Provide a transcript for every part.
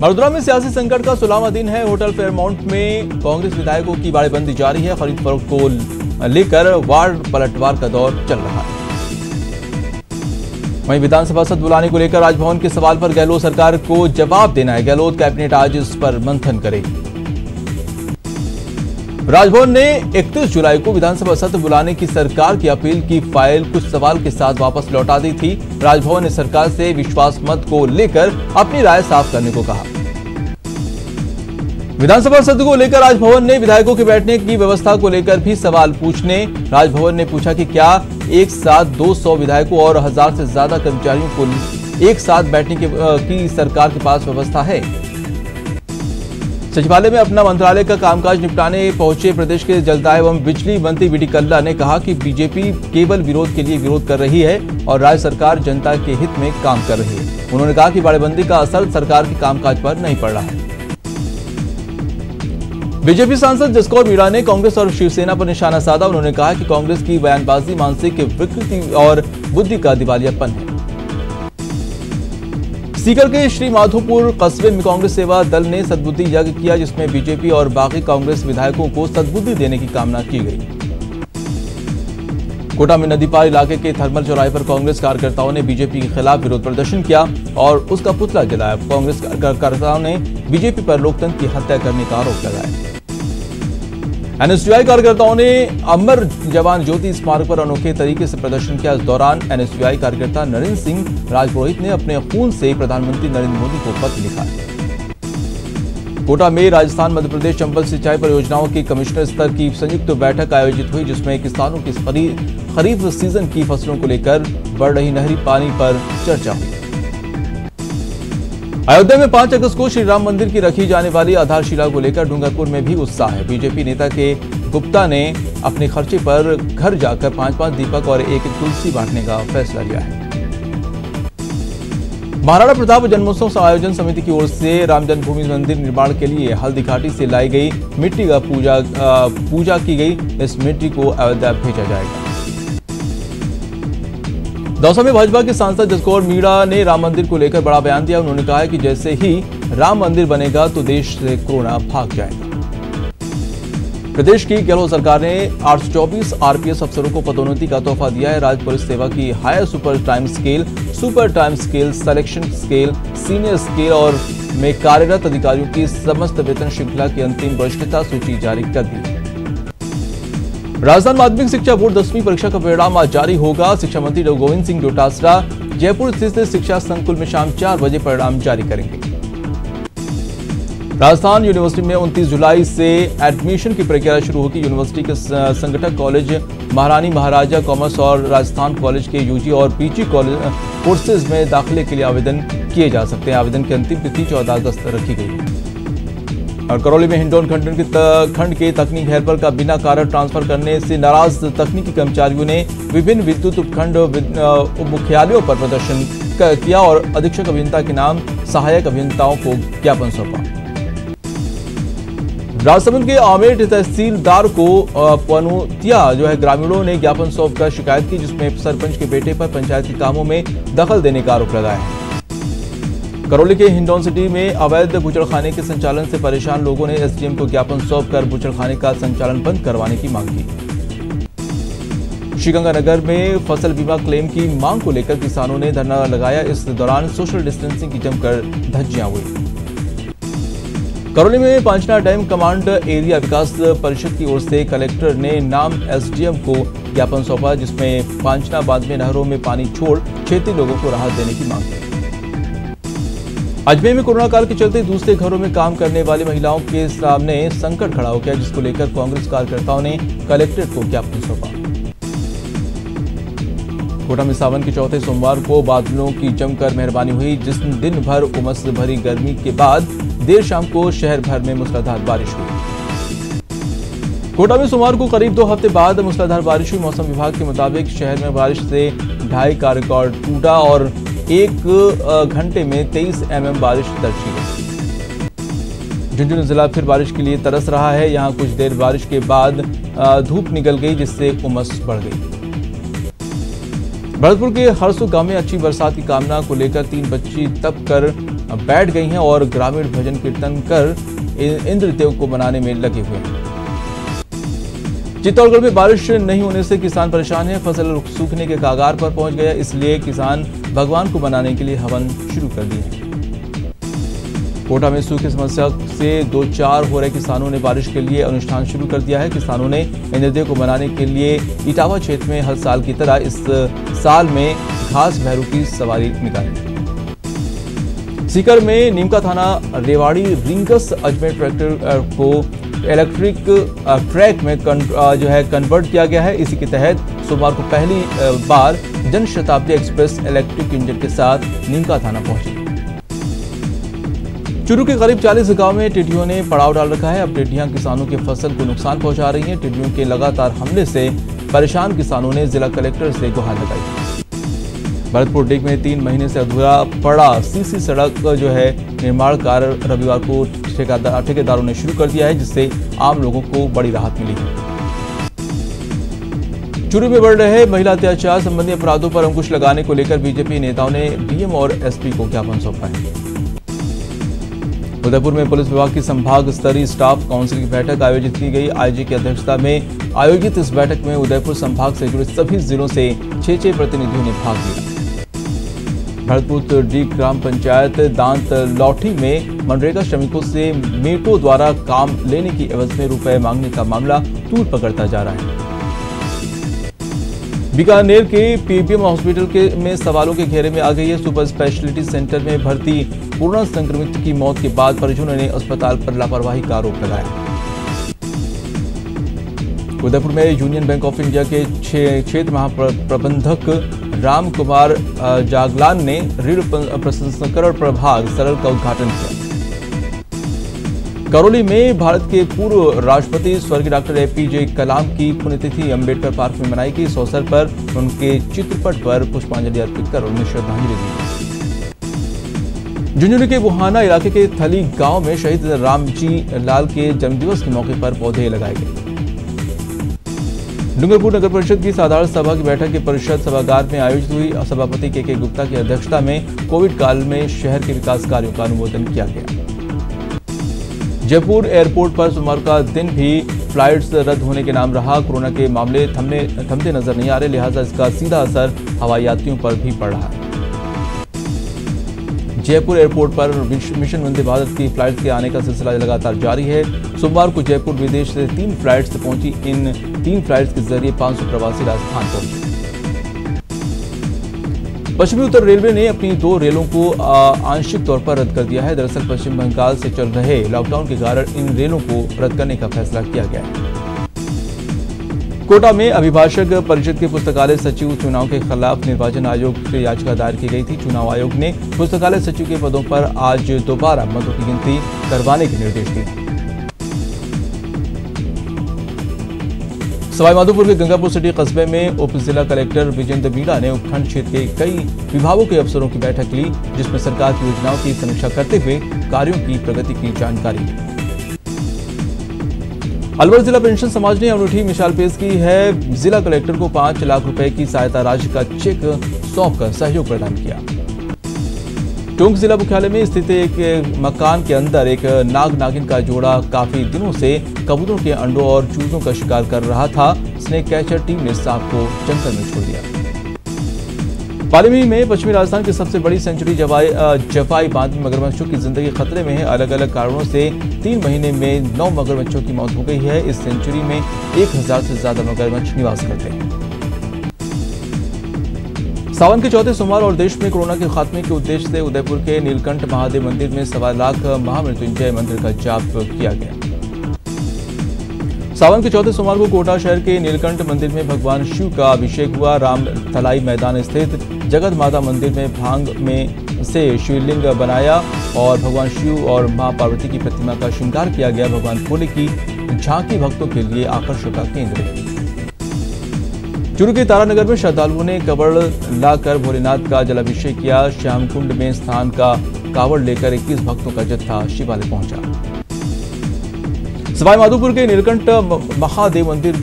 बड़ोदरा में सियासी संकट का 16वां दिन है। होटल फेयरमाउंट में कांग्रेस विधायकों की बाड़ेबंदी जारी है। खरीद फरोख्त को लेकर वार्ड पलटवार का दौर चल रहा है। वहीं विधानसभा सत्र बुलाने को लेकर राजभवन के सवाल पर गहलोत सरकार को जवाब देना है। गहलोत कैबिनेट आज इस पर मंथन करेगी। राजभवन ने 31 जुलाई को विधानसभा सत्र बुलाने की सरकार की अपील की फाइल कुछ सवाल के साथ वापस लौटा दी थी। राजभवन ने सरकार से विश्वास मत को लेकर अपनी राय साफ करने को कहा। विधानसभा सत्र को लेकर राजभवन ने विधायकों के बैठने की व्यवस्था को लेकर भी सवाल पूछने। राजभवन ने पूछा कि क्या एक साथ 200 विधायकों और 1000 से ज्यादा कर्मचारियों को एक साथ बैठने की सरकार के पास व्यवस्था है। सचिवालय में अपना मंत्रालय का कामकाज निपटाने पहुंचे प्रदेश के जलदाय एवं बिजली मंत्री वीडी कल्ला ने कहा कि बीजेपी केवल विरोध के लिए विरोध कर रही है और राज्य सरकार जनता के हित में काम कर रही है। उन्होंने कहा कि बाड़ेबंदी का असर सरकार के कामकाज पर नहीं पड़ रहा है। बीजेपी सांसद जसकौर मीणा ने कांग्रेस और शिवसेना पर निशाना साधा। उन्होंने कहा कि कांग्रेस की बयानबाजी मानसिक विकृति और बुद्धि का दिवालियापन है। सीकर के श्री माधोपुर कस्बे में कांग्रेस सेवा दल ने सद्बुद्धि यज्ञ किया, जिसमें बीजेपी और बाकी कांग्रेस विधायकों को सद्बुद्धि देने की कामना की गई। कोटा में नदी पार इलाके के थर्मल चौराहे पर कांग्रेस कार्यकर्ताओं ने बीजेपी के खिलाफ विरोध प्रदर्शन किया और उसका पुतला जलाया। कांग्रेस कार्यकर्ताओं ने बीजेपी पर लोकतंत्र की हत्या करने का आरोप लगाया। एनएसयूआई कार्यकर्ताओं ने अमर जवान ज्योति स्मारक पर अनोखे तरीके से प्रदर्शन किया। इस दौरान एनएसयूआई कार्यकर्ता नरेंद्र सिंह राजपुरोहित ने अपने खून से प्रधानमंत्री नरेंद्र मोदी को पत्र लिखा। कोटा में राजस्थान मध्य प्रदेश चंबल सिंचाई परियोजनाओं की कमिश्नर स्तर की संयुक्त बैठक आयोजित हुई, जिसमें किसानों की खरीफ सीजन की फसलों को लेकर बढ़ रही नहरी पानी पर चर्चा हुई। अयोध्या में 5 अगस्त को श्री राम मंदिर की रखी जाने वाली आधारशिला को लेकर डूंगरपुर में भी उत्साह है। बीजेपी नेता के गुप्ता ने अपने खर्चे पर घर जाकर 5-5 दीपक और एक तुलसी बांटने का फैसला लिया है। महाराणा प्रताप जन्मोत्सव आयोजन समिति की ओर से राम जन्मभूमि मंदिर निर्माण के लिए हल्दी घाटी से लाई गई मिट्टी का पूजा की गई। इस मिट्टी को अयोध्या भेजा जाएगा। दौसा में भाजपा के सांसद जसकौर मीणा ने राम मंदिर को लेकर बड़ा बयान दिया। उन्होंने कहा कि जैसे ही राम मंदिर बनेगा तो देश से कोरोना भाग जाएगा। प्रदेश की गहलोत सरकार ने 824 आरपीएस अफसरों को पदोन्नति का तोहफा दिया है। राज्य पुलिस सेवा की higher super time scale, selection scale, senior scale और में कार्यरत अधिकारियों की समस्त वेतन श्रृंखला की अंतिम वरिष्ठता सूची जारी कर दी। राजस्थान माध्यमिक शिक्षा बोर्ड 10वीं परीक्षा का परिणाम आज जारी होगा। शिक्षा मंत्री डॉ गोविंद सिंह डोटासरा जयपुर स्थित शिक्षा संकुल में शाम 4 बजे परिणाम जारी करेंगे। राजस्थान यूनिवर्सिटी में 29 जुलाई से एडमिशन की प्रक्रिया शुरू होगी। यूनिवर्सिटी के संगठक कॉलेज महारानी महाराजा कॉमर्स और राजस्थान कॉलेज के यूजी और पीजी कोर्सेज में दाखिले के लिए आवेदन किए जा सकते हैं। आवेदन की अंतिम तिथि 14 अगस्त रखी गई है। और करौली में हिंडौन खंड के तकनीक हेल्पर का बिना कारण ट्रांसफर करने से नाराज तकनीकी कर्मचारियों ने विभिन्न विद्युत उपखंड मुख्यालयों पर प्रदर्शन किया और अधीक्षक अभियंता के नाम सहायक अभियंताओं को ज्ञापन सौंपा। राजसमंद के आमेर तहसीलदार को पनौतिया ग्रामीणों ने ज्ञापन सौंपकर शिकायत की, जिसमें सरपंच के बेटे पर पंचायती कामों में दखल देने का आरोप लगाया है। करौली के हिंडौन सिटी में अवैध बूचड़खाने के संचालन से परेशान लोगों ने एसडीएम को ज्ञापन सौंपकर बूचड़खाने का संचालन बंद करवाने की मांग की। श्रीगंगानगर में फसल बीमा क्लेम की मांग को लेकर किसानों ने धरना लगाया। इस दौरान सोशल डिस्टेंसिंग की जमकर धज्जियां हुई। करौली में पांचना डैम कमांड एरिया विकास परिषद की ओर से कलेक्टर ने नाम एसडीएम को ज्ञापन सौंपा, जिसमें पांचना बांध में नहरों में पानी छोड़ क्षेत्रीय लोगों को राहत देने की मांग की। अजमेर में कोरोना काल के चलते दूसरे घरों में काम करने वाली महिलाओं के सामने संकट खड़ा हो गया, जिसको लेकर कांग्रेस कार्यकर्ताओं ने कलेक्ट्रेट को ज्ञापन सौंपा। कोटा में सावन के चौथे सोमवार को बादलों की जमकर मेहरबानी हुई, जिस दिन भर उमस भरी गर्मी के बाद देर शाम को शहर भर में मूसलाधार बारिश हुई। कोटा में सोमवार को करीब 2 हफ्ते बाद मूसलाधार बारिश हुई। मौसम विभाग के मुताबिक शहर में बारिश से 2.5 का रिकॉर्ड टूटा और 1 घंटे में 23 mm बारिश दर्ज की गई। झुंझुनू जिला फिर बारिश के लिए तरस रहा है। यहां कुछ देर बारिश के बाद धूप निकल गई, जिससे उमस बढ़ गई। भरतपुर के हरसू गांव में अच्छी बरसात की कामना को लेकर 3 बच्ची तप कर बैठ गई हैं और ग्रामीण भजन कीर्तन कर इंद्र देव को मनाने में लगे हुए हैं। चित्तौड़गढ़ में बारिश नहीं होने से किसान परेशान हैं। फसल सूखने के कगार पर पहुंच गया, इसलिए किसान भगवान को मनाने के लिए हवन शुरू कर दिए हैं। कोटा में सूखी समस्या से दो चार हो रहे किसानों ने बारिश के लिए अनुष्ठान शुरू कर दिया है। किसानों ने इंद्रदेव को मनाने के लिए इटावा क्षेत्र में हर साल की तरह इस साल में घास भैरू की सवारी निकाली। सीकर में नीमका थाना रेवाड़ी रिंगस अजमेर ट्रैक्टर को इलेक्ट्रिक ट्रैक में कन्वर्ट किया गया है। इसी के तहत सोमवार को पहली बार जनशताब्दी एक्सप्रेस इलेक्ट्रिक इंजन के साथ नीमका थाना पहुंची। चूरू के करीब 40 गांव में टिड्डियों ने पड़ाव डाल रखा है। अब टिड्डियां किसानों की फसल को नुकसान पहुंचा रही हैं। टिड्डियों के लगातार हमले से परेशान किसानों ने जिला कलेक्टर से गुहार लगाई। भरतपुर डिग में 3 महीने से अधूरा पड़ा सीसी सड़क निर्माण कार्य रविवार को ठेकेदारों ने शुरू कर दिया है, जिससे आम लोगों को बड़ी राहत मिली है। चूरू में बढ़ रहे महिला अत्याचार संबंधी अपराधों पर अंकुश लगाने को लेकर बीजेपी नेताओं ने डीएम और एसपी को ज्ञापन सौंपा है। उदयपुर में पुलिस विभाग की संभाग स्तरीय स्टाफ काउंसिल की बैठक आयोजित की गई। आईजी की अध्यक्षता में आयोजित इस बैठक में उदयपुर संभाग से जुड़े सभी जिलों से 6 प्रतिनिधियों ने भाग लिया। भरतपुर डी ग्राम पंचायत दांत लौठी में मनरेगा श्रमिकों से मेटो द्वारा काम लेने की एवज में रुपए मांगने का मामला तूल पकड़ता जा रहा है। बीकानेर के पीबीएम हॉस्पिटल में सवालों के घेरे में आ गई है। सुपर स्पेशलिटी सेंटर में भर्ती कोरोना संक्रमित की मौत के बाद परिजनों ने अस्पताल पर लापरवाही का आरोप लगाया। उदयपुर में यूनियन बैंक ऑफ इंडिया के क्षेत्र महाप्रबंधक राम कुमार जागलान ने ऋण प्रसंस्करण प्रभाग सरल का उद्घाटन किया। करौली में भारत के पूर्व राष्ट्रपति स्वर्गीय डॉक्टर एपीजे कलाम की पुण्यतिथि अंबेडकर पार्क में मनाई गई। इस अवसर पर उनके चित्रपट पर पुष्पांजलि अर्पित कर उन्हें श्रद्धांजलि दी। झुंझुनू के बुहाना इलाके के थली गांव में शहीद रामजी लाल के जन्मदिवस के मौके पर पौधे लगाए गए। डूंगरपुर नगर परिषद की साधारण सभा की बैठक के परिषद सभागार में आयोजित हुई। सभापति के गुप्ता की अध्यक्षता में कोविड काल में शहर के विकास कार्यों का अनुमोदन किया गया। जयपुर एयरपोर्ट पर सोमवार का दिन भी फ्लाइट्स रद्द होने के नाम रहा। कोरोना के मामले थमते नजर नहीं आ रहे, लिहाजा इसका सीधा असर हवाई यात्रियों पर भी पड़ रहा है। जयपुर एयरपोर्ट पर मिशन वंदे भारत की फ्लाइट्स के आने का सिलसिला लगातार जारी है। सोमवार को जयपुर विदेश से 3 फ्लाइट्स पहुंची। इन 3 फ्लाइट्स के जरिए 500 प्रवासी राजस्थान पहुंचे। पश्चिमी उत्तर रेलवे ने अपनी 2 रेलों को आंशिक तौर पर रद्द कर दिया है। दरअसल पश्चिम बंगाल से चल रहे लॉकडाउन के कारण इन रेलों को रद्द करने का फैसला किया गया है। कोटा में अभिभाषक परिषद के पुस्तकालय सचिव चुनाव के खिलाफ निर्वाचन आयोग से याचिका दायर की गई थी। चुनाव आयोग ने पुस्तकालय सचिव के पदों पर आज दोबारा मतों की गिनती करवाने के निर्देश दिए। सवाईमाधोपुर के गंगापुर सिटी कस्बे में उप जिला कलेक्टर विजेंद्र मीणा ने उपखंड क्षेत्र के कई विभागों के अफसरों की बैठक ली, जिसमें सरकार की योजनाओं की समीक्षा करते हुए कार्यों की प्रगति की जानकारी दी। अलवर जिला पेंशन समाज ने अनूठी मिसाल पेश की है। जिला कलेक्टर को 5 लाख रुपए की सहायता राशि का चेक सौंपकर सहयोग प्रदान किया। टोंक जिला मुख्यालय में स्थित एक मकान के अंदर एक नाग नागिन का जोड़ा काफी दिनों से कबूतरों के अंडों और चूजों का शिकार कर रहा था। स्नेक कैचर टीम ने सांप को जंगल में छोड़ दिया। पालीमी में पश्चिमी राजस्थान की सबसे बड़ी सेंचुरी जवाई बांध में मगरमच्छों की जिंदगी खतरे में है। अलग अलग कारणों से 3 महीने में 9 मगरमच्छों की मौत हो गई है। इस सेंचुरी में 1000 से ज्यादा मगरमच्छ निवास करते हैं। सावन के चौथे सोमवार और देश में कोरोना के खात्मे के उद्देश्य से उदयपुर के नीलकंठ महादेव मंदिर में 1.25 लाख महामृत्युंजय मंत्र का जाप किया गया। सावन के चौथे सोमवार को कोटा शहर के नीलकंठ मंदिर में भगवान शिव का अभिषेक हुआ। राम थलाई मैदान स्थित जगत माता मंदिर में भांग में से शिवलिंग बनाया और भगवान शिव और मां पार्वती की प्रतिमा का श्रृंगार किया गया। भगवान भोले की झांकी भक्तों के लिए आकर्षण का केंद्र है। चूरू के तारानगर में श्रद्धालुओं ने कावड़ लाकर भोलेनाथ का जलाभिषेक किया। श्यामकुंड में स्थान का कावड़ लेकर 21 भक्तों का जत्था शिवालय पहुंचा। सवाईमाधोपुर के नीलकंठ महादेव मंदिर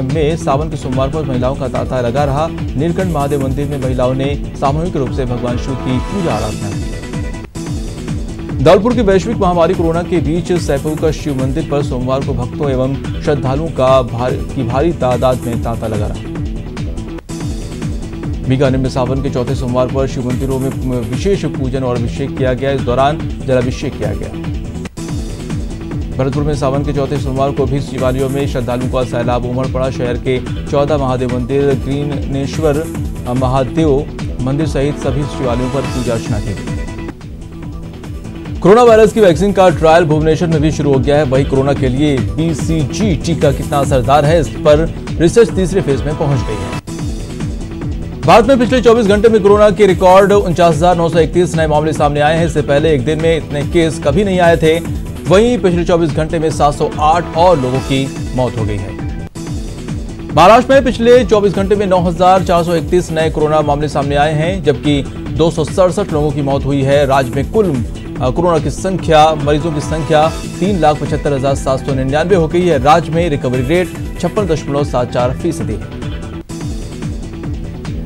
में सावन के सोमवार पर महिलाओं का तांता लगा रहा। नीलकंठ महादेव मंदिर में महिलाओं ने सामूहिक रूप से भगवान शिव की पूजा आराधना की। धौलपुर की वैश्विक महामारी कोरोना के बीच सैफू का शिव मंदिर पर सोमवार को भक्तों एवं श्रद्धालुओं की भारी तादाद में तांता लगा रहा। बीकानेर में सावन के चौथे सोमवार पर शिव मंदिरों में विशेष पूजन और अभिषेक किया गया। इस दौरान जलाभिषेक किया गया। भरतपुर में सावन के चौथे सोमवार को भी शिवालयों में श्रद्धालुओं का सैलाब उमड़ पड़ा। शहर के 14 महादेव मंदिर, ग्रीनेश्वर महादेव मंदिर सहित सभी शिवालयों पर पूजा अर्चना की गई। कोरोना वायरस की वैक्सीन का ट्रायल भुवनेश्वर में भी शुरू हो गया है। वहीं कोरोना के लिए BCG टीका कितना असरदार है, इस पर रिसर्च तीसरे फेज में पहुंच गई है। भारत में पिछले 24 घंटे में कोरोना के रिकॉर्ड 49,931 नए मामले सामने आए हैं। इससे पहले एक दिन में इतने केस कभी नहीं आए थे। वहीं पिछले 24 घंटे में 708 और लोगों की मौत हो गई है। महाराष्ट्र में पिछले 24 घंटे में 9,431 नए कोरोना मामले सामने आए हैं, जबकि 267 लोगों की मौत हुई है। राज्य में कुल कोरोना की संख्या, मरीजों की संख्या 3,75,799 हो गई है। राज्य में रिकवरी रेट 56.74% है।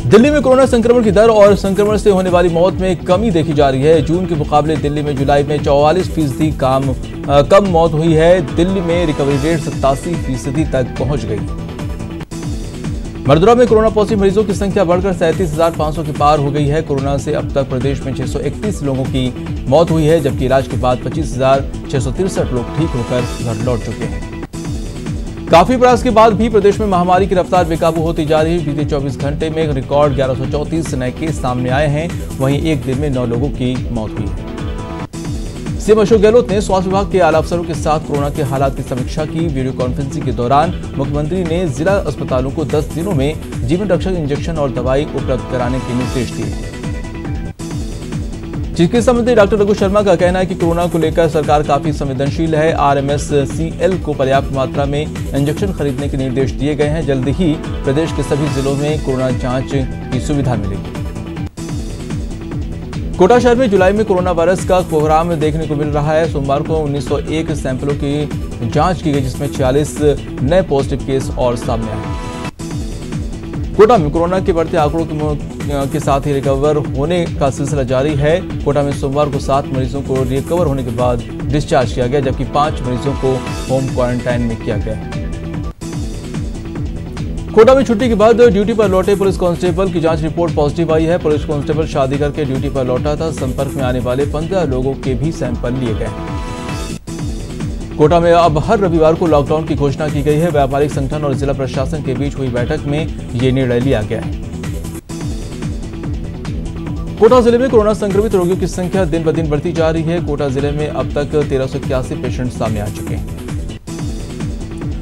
दिल्ली में कोरोना संक्रमण की दर और संक्रमण से होने वाली मौत में कमी देखी जा रही है। जून के मुकाबले दिल्ली में जुलाई में 44% कम मौत हुई है। दिल्ली में रिकवरी रेट 87% तक पहुंच गई। मरदुरा में कोरोना पॉजिटिव मरीजों की संख्या बढ़कर 37,500 के पार हो गई है। कोरोना से अब तक प्रदेश में 631 लोगों की मौत हुई है, जबकि इलाज के बाद 25,663 लोग ठीक होकर घर लौट चुके हैं। काफी प्रयास के बाद भी प्रदेश में महामारी की रफ्तार बेकाबू होती जा रही है। बीते 24 घंटे में रिकॉर्ड 1134 नए केस सामने आए हैं। वहीं एक दिन में 9 लोगों की मौत हुई है। सीएम अशोक गहलोत ने स्वास्थ्य विभाग के आला अफसरों के साथ कोरोना के हालात की समीक्षा की। वीडियो कॉन्फ्रेंसिंग के दौरान मुख्यमंत्री ने जिला अस्पतालों को 10 दिनों में जीवन रक्षक इंजेक्शन और दवाई उपलब्ध कराने के निर्देश दिए। चिकित्सा मंत्री डॉक्टर रघु शर्मा का कहना है कि कोरोना को लेकर सरकार काफी संवेदनशील है। RMSCL को पर्याप्त मात्रा में इंजेक्शन खरीदने के निर्देश दिए गए हैं। जल्द ही प्रदेश के सभी जिलों में कोरोना जांच की सुविधा मिलेगी। कोटा शहर में जुलाई में कोरोना वायरस का कोहराम देखने को मिल रहा है। सोमवार को 1901 सैंपलों की जांच की गई, जिसमें 46 नए पॉजिटिव केस और सामने आए। कोटा में कोरोना के बढ़ते आंकड़ों के साथ ही रिकवर होने का सिलसिला जारी है। कोटा में सोमवार को 7 मरीजों को रिकवर होने के बाद डिस्चार्ज किया गया, जबकि 5 मरीजों को होम क्वारंटाइन में किया गया। कोटा में छुट्टी के बाद ड्यूटी पर लौटे पुलिस कांस्टेबल की जांच रिपोर्ट पॉजिटिव आई है। पुलिस कांस्टेबल शादी करके ड्यूटी पर लौटा था। संपर्क में आने वाले 15 लोगों के भी सैंपल लिए गए। कोटा में अब हर रविवार को लॉकडाउन की घोषणा की गई है। व्यापारिक संगठन और जिला प्रशासन के बीच हुई बैठक में ये निर्णय लिया गया है। कोटा जिले में कोरोना संक्रमित रोगियों की संख्या दिन ब दिन बढ़ती जा रही है। कोटा जिले में अब तक 1381 पेशेंट सामने आ चुके हैं।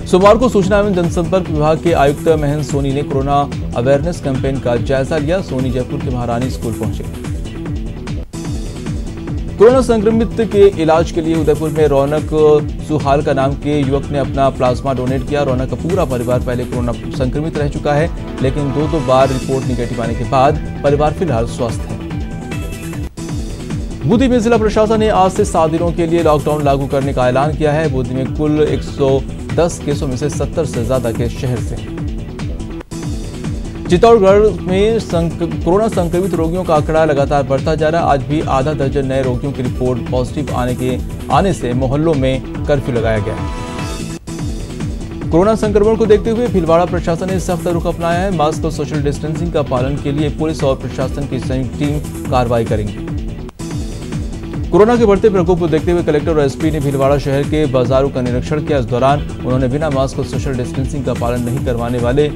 सोमवार को सूचना एवं जनसंपर्क विभाग के आयुक्त महेंद्र सोनी ने कोरोना अवेयरनेस कैंपेन का जायजा लिया। सोनी जयपुर के महारानी स्कूल पहुंचे। कोरोना संक्रमित के इलाज के लिए उदयपुर में रौनक सुहाल का नाम के युवक ने अपना प्लाज्मा डोनेट किया। रौनक का पूरा परिवार पहले कोरोना संक्रमित रह चुका है, लेकिन 2 बार रिपोर्ट निगेटिव आने के बाद परिवार फिलहाल स्वस्थ है। बूंदी में जिला प्रशासन ने आज से 7 दिनों के लिए लॉकडाउन लागू करने का ऐलान किया है। बूंदी में कुल 110 केसों में से 70 से ज्यादा केस शहर से हैं। चित्तौड़गढ़ में कोरोना संक्रमित रोगियों का आंकड़ा लगातार बढ़ता जा रहा है। आज भी आधा दर्जन नए रोगियों की रिपोर्ट पॉजिटिव आने से मोहल्लों में कर्फ्यू लगाया गया है। कोरोना संक्रमण को देखते हुए भीलवाड़ा प्रशासन ने सख्त रुख अपनाया है। मास्क और सोशल डिस्टेंसिंग का पालन के लिए पुलिस और प्रशासन की संयुक्त टीम कार्रवाई करेंगी। कोरोना के बढ़ते प्रकोप को देखते हुए कलेक्टर और एसपी ने भीलवाड़ा शहर के बाजारों का निरीक्षण किया। इस दौरान उन्होंने बिना मास्क और सोशल डिस्टेंसिंग का पालन नहीं करवाने वाले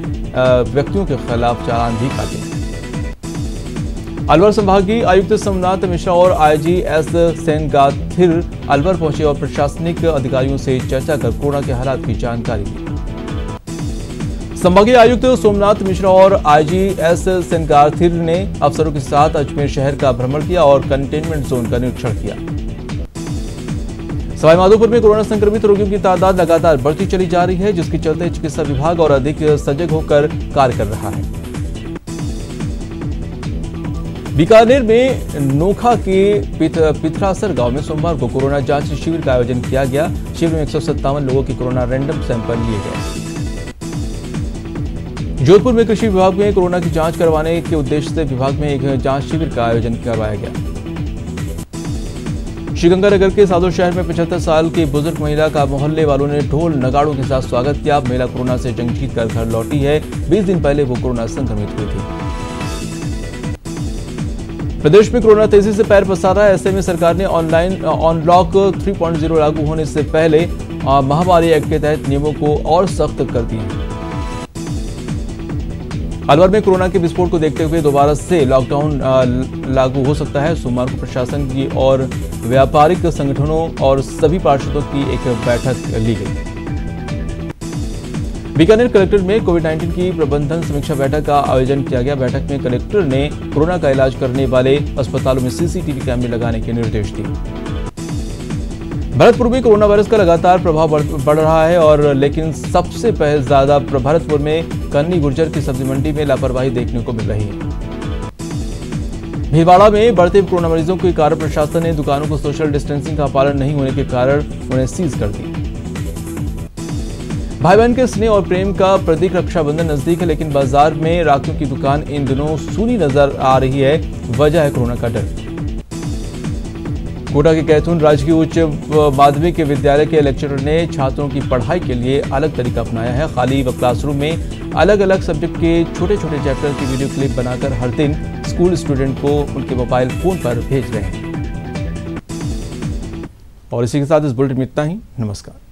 व्यक्तियों के खिलाफ चालान भी काटे। अलवर संभागीय आयुक्त सोमनाथ मिश्रा और आईजी एस सेनगाथिर अलवर पहुंचे और प्रशासनिक अधिकारियों से चर्चा कर कोरोना के हालात की जानकारी दी। संभागीय आयुक्त सोमनाथ मिश्रा और आईजी एस सेनगाथिर ने अफसरों के साथ अजमेर शहर का भ्रमण किया और कंटेनमेंट जोन का निरीक्षण किया। सवाईमाधोपुर में कोरोना संक्रमित रोगियों की तादाद लगातार बढ़ती चली जा रही है, जिसके चलते चिकित्सा विभाग और अधिक सजग होकर कार्य कर रहा है। बीकानेर में नोखा के पिथरासर गांव में सोमवार को कोरोना जांच शिविर का आयोजन किया गया। शिविर में 157 लोगों के कोरोना रैंडम सैंपल लिए गए। जोधपुर में कृषि विभाग में कोरोना की जांच करवाने के उद्देश्य से विभाग में एक जांच शिविर का आयोजन करवाया गया। श्रीगंगानगर के सादो शहर में 75 साल की बुजुर्ग महिला का मोहल्ले वालों ने ढोल नगाड़ों के साथ स्वागत किया। महिला कोरोना से जंग जीत कर घर लौटी है। 20 दिन पहले वो कोरोना संक्रमित हुई थी। प्रदेश में कोरोना तेजी से पैर पसार रहा है। ऐसे में सरकार ने ऑनलाइन अनलॉक 3.0 लागू होने से पहले महामारी एक्ट के तहत नियमों को और सख्त कर दिए हैं। अलवर में कोरोना के विस्फोट को देखते हुए दोबारा से लॉकडाउन लागू हो सकता है। सोमवार को प्रशासन की और व्यापारिक संगठनों और सभी पार्षदों की एक बैठक ली गई। बीकानेर कलेक्ट्रेट में कोविड-19 की प्रबंधन समीक्षा बैठक का आयोजन किया गया। बैठक में कलेक्टर ने कोरोना का इलाज करने वाले अस्पतालों में सीसीटीवी कैमरे लगाने के निर्देश दिए। भरतपुर में कोरोना वायरस का लगातार प्रभाव बढ़ रहा है और लेकिन सबसे ज्यादा भरतपुर में कन्नी गुर्जर की सब्जी मंडी में लापरवाही देखने को मिल रही है। भीलवाड़ा में बढ़ते कोरोना मरीजों के कारण प्रशासन ने दुकानों को सोशल डिस्टेंसिंग का पालन नहीं होने के कारण उन्हें सीज कर दिया। भाई बहन के स्नेह और प्रेम का प्रतीक रक्षाबंधन नजदीक है, लेकिन बाजार में राखियों की दुकान इन दिनों सूनी नजर आ रही है। वजह है कोरोना का डर। कोटा के कैथून राजकीय उच्च माध्यमिक विद्यालय के लेक्चरर ने छात्रों की पढ़ाई के लिए अलग तरीका अपनाया है। खाली व क्लासरूम में अलग अलग सब्जेक्ट के छोटे छोटे चैप्टर की वीडियो क्लिप बनाकर हर दिन स्कूल स्टूडेंट को उनके मोबाइल फोन पर भेज रहे हैं। और इसी के साथ इस बुलेटिन में इतना ही। नमस्कार।